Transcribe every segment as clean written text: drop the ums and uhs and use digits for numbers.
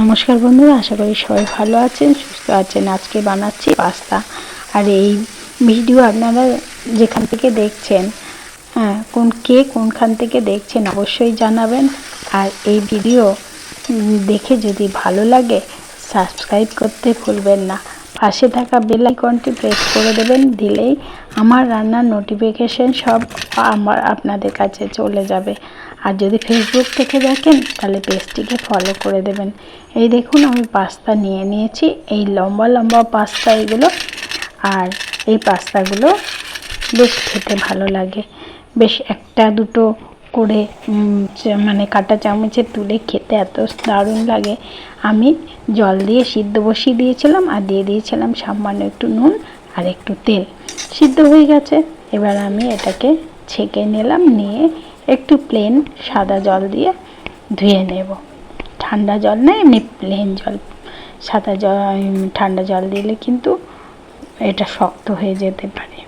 নমস্কার বন্ধুরা, আশা করি সবাই ভালো আছেন, সুস্থ আছেন। আজকে বানাচ্ছি পাস্তা। আর এই ভিডিও আপনারা যেখান থেকে দেখছেন, কোনখান থেকে দেখছেন অবশ্যই জানাবেন। আর এই ভিডিও দেখে যদি ভালো লাগে সাবস্ক্রাইব করতে ভুলবেন না। পাশে থাকা বেল আইকনটি প্রেস করে দেবেন, দিলেই আমার রান্নার নোটিফিকেশন সব আপনাদের কাছে চলে যাবে। আর যদি ফেসবুক থেকে দেখেন তাহলে পেজটিকে ফলো করে দেবেন। এই দেখুন, আমি পাস্তা নিয়ে নিয়েছি, এই লম্বা লম্বা পাস্তা এগুলো। আর এই পাস্তাগুলো বেশ খেতে ভালো লাগে, বেশ একটা দুটো করে মানে কাঁটা চামচে তুলে খেতে এত দারুণ লাগে। আমি জল দিয়ে সিদ্ধ বসিয়ে দিয়েছিলাম আর দিয়ে দিয়েছিলাম সামান্য একটু নুন আর একটু তেল। সিদ্ধ হয়ে গেছে, এবার আমি এটাকে ছেঁকে নিলাম, নিয়ে একটু প্লেন সাদা জল দিয়ে ধুয়ে নেব। ঠান্ডা জল না, এমনি প্লেন জল। সাদা জল, ঠান্ডা জল দিলে কিন্তু এটা শক্ত হয়ে যেতে পারে।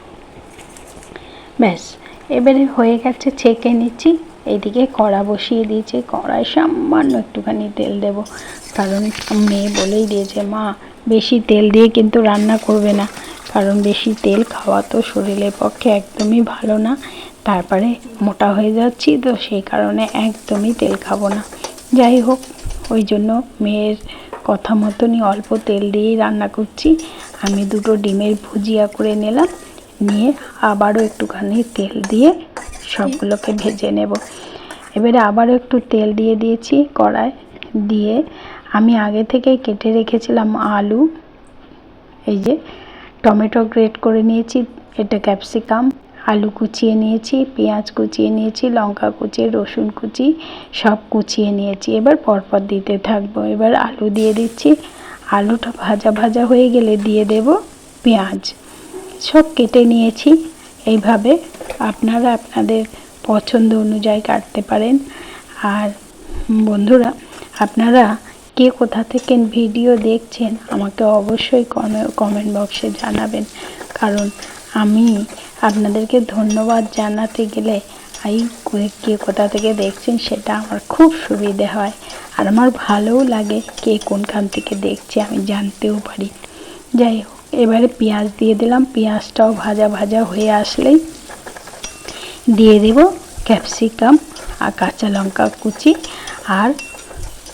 ব্যাস, এবারে হয়ে গেছে, ছেঁকে নিচ্ছি। এইদিকে কড়া বসিয়ে দিয়েছি, কড়ায় সামান্য একটুখানি তেল দেব, কারণ মেয়ে বলেই দিয়েছে, মা বেশি তেল দিয়ে কিন্তু রান্না করবে না, কারণ বেশি তেল খাওয়া তো শরীরের পক্ষে একদমই ভালো না। তারপরে মোটা হয়ে যাচ্ছি তো, সেই কারণে একদমই তেল খাবো না। যাই হোক, ওই জন্য মেয়ের কথা মতনই অল্প তেল দিয়েই রান্না করছি। আমি দুটো ডিমের ভুজিয়া করে নিলাম, নিয়ে আবারও একটুখানি তেল দিয়ে সবগুলোকে ভেজে নেব। এবারে আবারও একটু তেল দিয়ে দিয়েছি কড়ায়, দিয়ে আমি আগে থেকেই কেটে রেখেছিলাম আলু, এই যে টমেটো গ্রেট করে নিয়েছি, এটা ক্যাপসিকাম, আলু কুচিয়ে নিয়েছি, পেঁয়াজ কুচিয়ে নিয়েছি, লঙ্কা কুচিয়ে, রসুন কুচি সব কুচিয়ে নিয়েছি। এবার পরপর দিতে থাকবো। এবার আলু দিয়ে দিচ্ছি, আলুটা ভাজা ভাজা হয়ে গেলে দিয়ে দেব পেঁয়াজ। সব কেটে নিয়েছি। এইভাবে আপনারা আপনাদের পছন্দ অনুযায়ী কাটতে পারেন। আর বন্ধুরা, আপনারা কে কোথা থেকে ভিডিও দেখছেন আমাকে অবশ্যই কমেন্ট বক্সে জানাবেন, কারণ আমি আপনাদেরকে ধন্যবাদ জানাতে গেলে এই কে কোথা থেকে দেখছেন সেটা আমার খুব সুবিধে হয়। আর আমার ভালোও লাগে কে কোনখান থেকে দেখছে আমি জানতেও পারি। যাই হোক, এবারে পেঁয়াজ দিয়ে দিলাম, পেঁয়াজটাও ভাজা ভাজা হয়ে আসলেই দিয়ে দেব ক্যাপসিকাম আর কাঁচা লঙ্কা কুচি। আর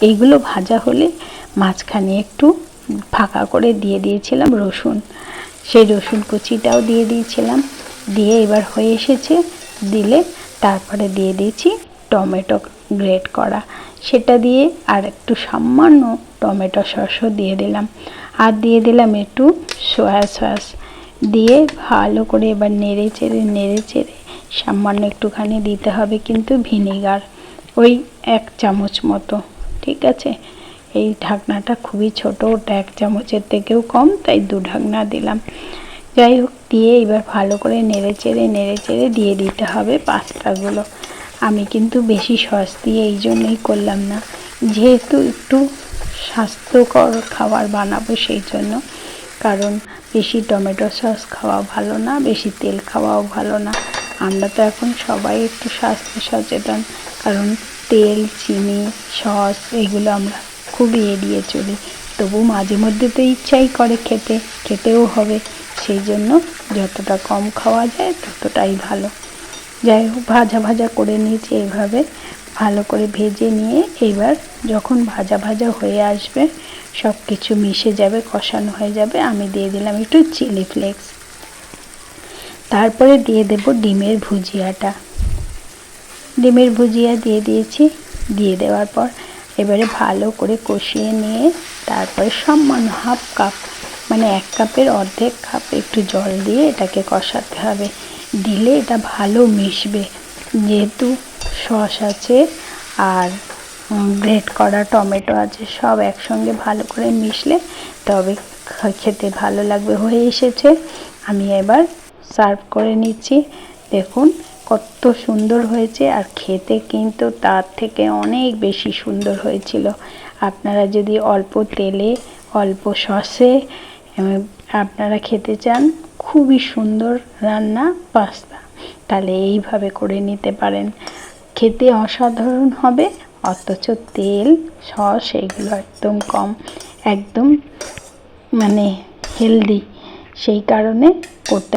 এইগুলো ভাজা হলে মাঝখানে একটু ফাঁকা করে দিয়ে দিয়েছিলাম রসুন, সেই রসুন কুচিটাও দিয়ে দিয়েছিলাম। দিয়ে এবার হয়ে এসেছে, দিলে তারপরে দিয়ে দিয়েছি টমেটো গ্রেট করা, সেটা দিয়ে আর একটু সামান্য টমেটো সসও দিয়ে দিলাম। আর দিয়ে দিলাম একটু সয়া সস, দিয়ে ভালো করে এবার নেড়ে চেড়ে সামান্য একটুখানি দিতে হবে কিন্তু ভিনেগার, ওই 1 চামচ মতো, ঠিক আছে। এই ঢাকনাটা খুবই ছোট, ওটা 1 চামচের থেকেও কম, তাই 2 ঢাকনা দিলাম। যাই হোক, দিয়ে এবার ভালো করে নেড়ে চেড়ে দিয়ে দিতে হবে পাস্তাগুলো। আমি কিন্তু বেশি সস দিয়ে এই জন্যই করলাম না, যেহেতু একটু স্বাস্থ্যকর খাবার বানাবো সেই জন্য। কারণ বেশি টমেটো সস খাওয়া ভালো না, বেশি তেল খাওয়াও ভালো না। আমরা তো এখন সবাই একটু স্বাস্থ্য সচেতন, কারণ তেল, চিনি, সস এগুলো আমরা খুবই এড়িয়ে চলি। তবু মাঝে মধ্যে তো ইচ্ছাই করে খেতেও হবে, সেই জন্য যতটা কম খাওয়া যায় ততটাই ভালো। যাই হোক, ভাজা ভাজা করে নিয়েছি, এইভাবে ভালো করে ভেজে নিয়ে এবার যখন ভাজা ভাজা হয়ে আসবে, সব কিছু মিশে যাবে, কষানো হয়ে যাবে, আমি দিয়ে দিলাম একটু চিলি ফ্লেক্স। তারপরে দিয়ে দেব ডিমের ভুজিয়াটা, ডিমের ভুজিয়া দিয়ে দিয়েছি। দিয়ে দেওয়ার পর এবারে ভালো করে কষিয়ে নিয়ে তারপরে সামান্য 1/2 কাপ, মানে 1 কাপের অর্ধেক কাপ একটু জল দিয়ে এটাকে কষাতে হবে। দিলে এটা ভালো মিশবে, যেহেতু সস আছে আর গ্রেট করা টমেটো আছে, সব একসঙ্গে ভালো করে মিশলে তবে খেতে ভালো লাগবে। হয়ে এসেছে, আমি এবার সার্ভ করে নিচ্ছি। দেখুন কত সুন্দর হয়েছে, আর খেতে কিন্তু তার থেকে অনেক বেশি সুন্দর হয়েছিল। আপনারা যদি অল্প তেলে অল্প সসে আপনারা খেতে চান, খুবই সুন্দর রান্না পাস্তা, তাহলে এইভাবে করে নিতে পারেন, খেতে অসাধারণ হবে, অথচ তেল সস এগুলো একদম কম, একদম মানে হেলদি, সেই কারণে করতে